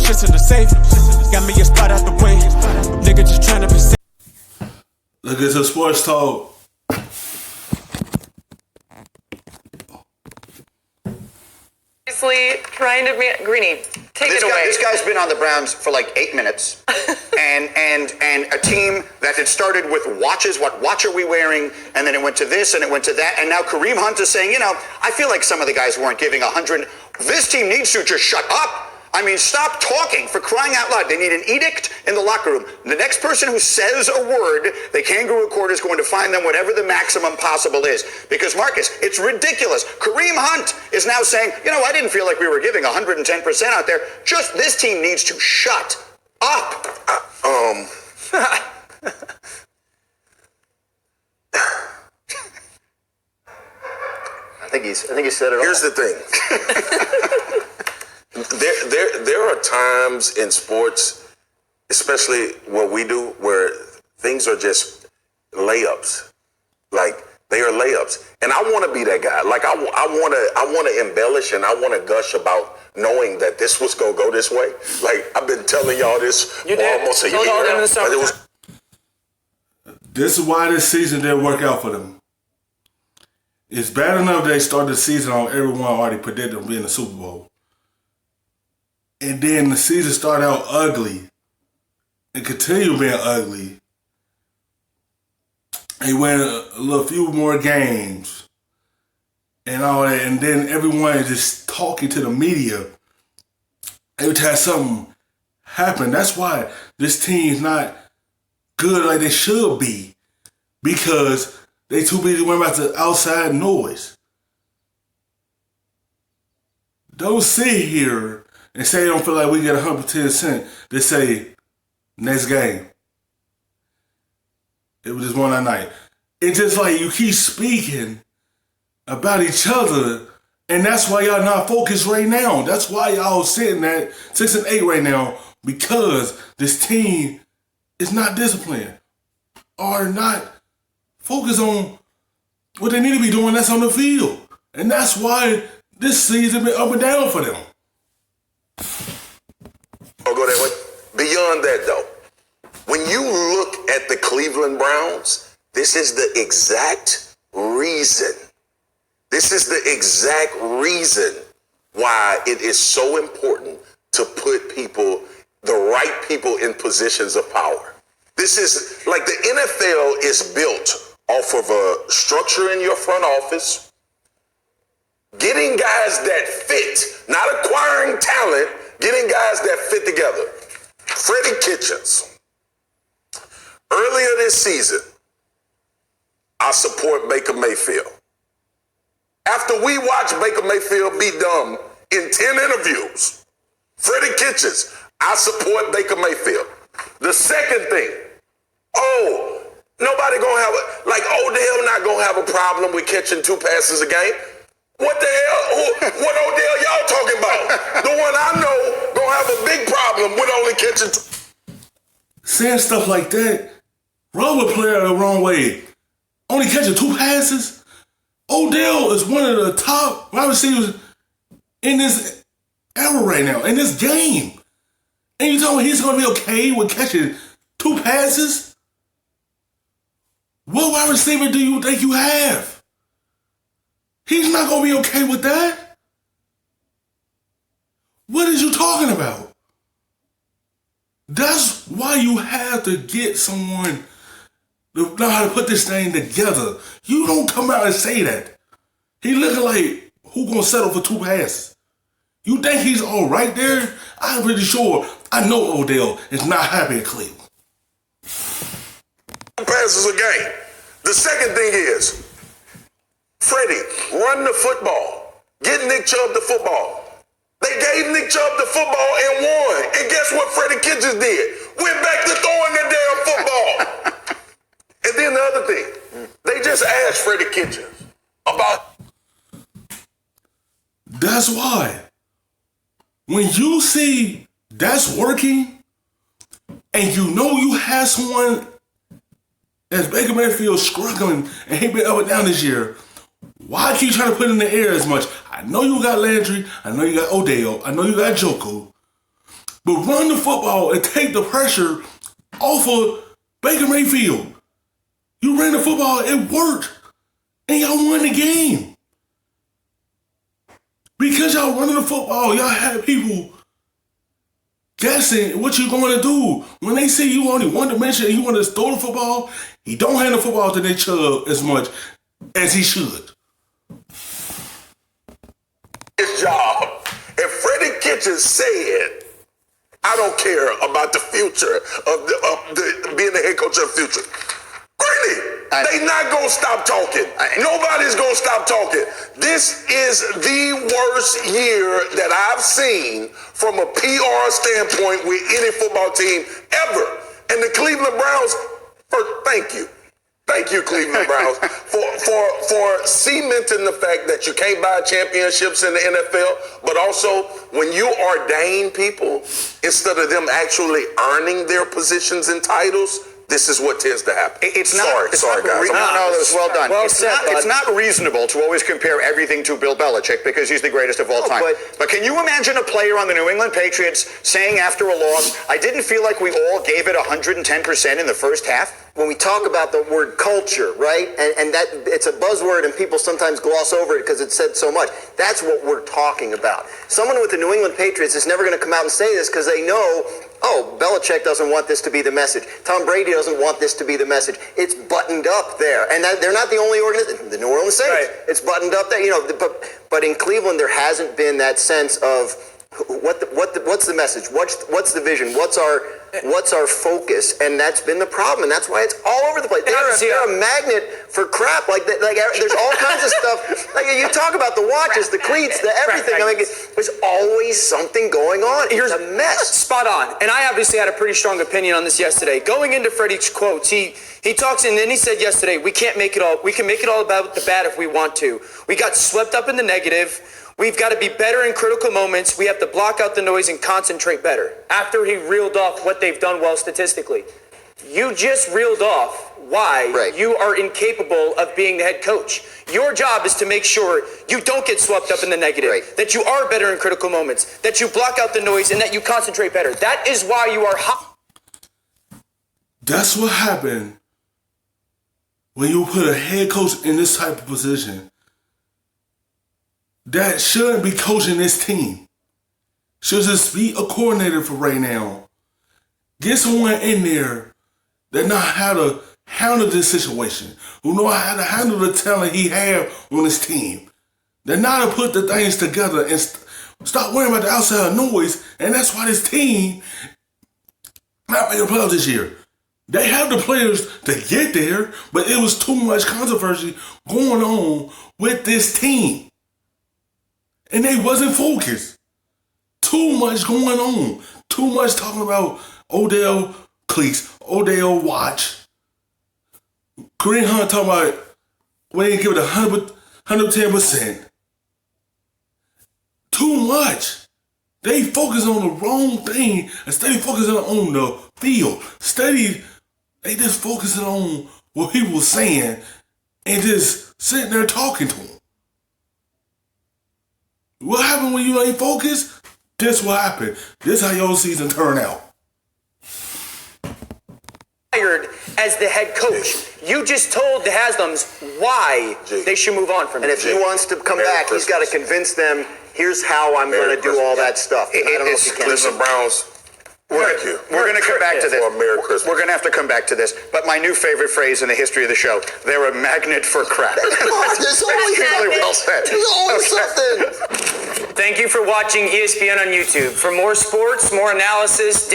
shit's in the safe. Got me a spot out the way. Nigga just tryna be safe. Look at the sports talk. Trying to be Greeny. Take it away. This guy's been on the Browns for like 8 minutes, and a team that had started with watches. What watch are we wearing? And then it went to this, and it went to that, and now Kareem Hunt is saying, I feel like some of the guys weren't giving 100. This team needs to just shut up. I mean, stop talking, for crying out loud. They need an edict in the locker room. The next person who says a word, the kangaroo court is going to find them whatever the maximum possible is. Because, Marcus, it's ridiculous. Kareem Hunt is now saying, I didn't feel like we were giving 110% out there. Just this team needs to shut up. I think he said it all. Here's the thing. There are times in sports, especially what we do, where things are just layups. Like, they are layups. And I want to be that guy. Like, I want to embellish and I want to gush about knowing that this was going to go this way. Like, I've been telling y'all this for almost a year now. This is why this season didn't work out for them. It's bad enough they started the season on everyone already predicted them being the Super Bowl. And then the season started out ugly and continued being ugly. They win a few more games and all that. And then everyone is just talking to the media every time something happened. That's why this team's not good like they should be, because they too busy worrying about the outside noise. Don't sit here and say they don't feel like we get 110%. They say, next game. It was just one night. It's just like you keep speaking about each other, and that's why y'all not focused right now. That's why y'all sitting at 6-8 right now, because this team is not disciplined or not focused on what they need to be doing that's on the field. And that's why this season been up and down for them. I'll go that way. Beyond that, though, when you look at the Cleveland Browns, this is the exact reason. This is the exact reason why it is so important to put people, the right people, in positions of power. This is like the NFL is built off of a structure in your front office, getting guys that fit, not acquiring talent, getting guys that fit together. Freddie Kitchens. Earlier this season, I support Baker Mayfield. After we watched Baker Mayfield be dumb in 10 interviews, Freddie Kitchens, I support Baker Mayfield. The second thing, nobody gonna have Odell not gonna have a problem with catching 2 passes a game. What the hell? What Odell y'all talking about? The one I know gonna have a big problem with only catching 2. Saying stuff like that, rubber player the wrong way. Only catching 2 passes. Odell is one of the top wide receivers in this era right now, in this game. And you tell me he's gonna be okay with catching 2 passes? What wide receiver do you think you have? He's not going to be okay with that. What is you talking about? That's why you have to get someone to know how to put this thing together. You don't come out and say that. He looking like who going to settle for 2 passes? You think he's all right there? I'm pretty sure. I know Odell is not happy at Cleveland. Passes a game. The second thing is, Freddie, run the football. Get Nick Chubb the football. They gave Nick Chubb the football and won. And guess what Freddie Kitchens did? Went back to throwing the damn football. And then the other thing, they just asked Freddie Kitchens about... That's why. When you see that's working, and you know you have someone as Baker Mayfield struggling, and he been up and down this year, why keep trying to put it in the air as much? I know you got Landry, I know you got Odell, I know you got Joku. But run the football and take the pressure off of Baker Mayfield. You ran the football, it worked. And y'all won the game. Because y'all running the football, y'all had people guessing what you're going to do. When they see you only one dimension and you want to throw the football, he don't hand the football to Nick Chubb as much as he should. His job. And Freddie Kitchens said, I don't care about the future of being the head coach of the future. Greeny, they not going to stop talking. Nobody's going to stop talking. This is the worst year that I've seen from a PR standpoint with any football team ever. And the Cleveland Browns, thank you. Thank you, Cleveland Browns, for cementing the fact that you can't buy championships in the NFL, but also when you ordain people, instead of them actually earning their positions and titles, this is what tends to happen. Sorry, guys. No, that was well done. Well said, it's not reasonable to always compare everything to Bill Belichick because he's the greatest of all time. But can you imagine a player on the New England Patriots saying after a loss, I didn't feel like we all gave it 110% in the first half? When we talk about the word culture, right, and that it's a buzzword and people sometimes gloss over it because it's said so much, that's what we're talking about. Someone with the New England Patriots is never going to come out and say this because they know, oh, Belichick doesn't want this to be the message. Tom Brady doesn't want this to be the message. It's buttoned up there. And they're not the only organization. The New Orleans Saints, right. It's buttoned up there. But in Cleveland, there hasn't been that sense of what's the message? What's the vision? What's our focus? And that's been the problem, and that's why it's all over the place. They're a magnet for crap. Like there's all kinds of stuff. Like you talk about the watches, the cleats, the everything. I mean, there's always something going on. It's a mess. Spot on. And I obviously had a pretty strong opinion on this yesterday. Going into Freddie's quotes, he talks, and then he said yesterday, we can make it all about the bad if we want to. We got swept up in the negative. We've got to be better in critical moments. We have to block out the noise and concentrate better. After he reeled off what they've done well statistically. You just reeled off why you are incapable of being the head coach. Your job is to make sure you don't get swept up in the negative, that you are better in critical moments, that you block out the noise, and that you concentrate better. That is why you are hot. That's what happened when you put a head coach in this type of position. That shouldn't be coaching this team. Should just be a coordinator for right now. Get someone in there that know how to handle this situation, who know how to handle the talent he have on his team, that know how to put the things together and stop worrying about the outside noise. And that's why this team not making the playoffs this year. They have the players to get there, but it was too much controversy going on with this team. And they wasn't focused. Too much going on. Too much talking about Odell cleats, Odell watch. Kareem Hunt talking about we didn't give it 110%. Too much. They focus on the wrong thing instead of focusing on the field. They just focusing on what people were saying and just sitting there talking to them. What happened when you ain't focused? This what happened. This how your season turned out. As the head coach, you just told the Haslams why they should move on from him. And if he wants to come back, he's got to convince them, here's how I'm going to do all that stuff. I don't know if he can. Cleveland Browns. We're going to come back to this. We're going to have to come back to this. But my new favorite phrase in the history of the show, they're a magnet for crap. There's always really well said. There's always something. Thank you for watching ESPN on YouTube. For more sports, more analysis,